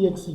.exe،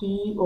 T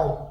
I،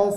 S،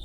Q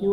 Q،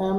M،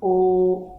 ALLO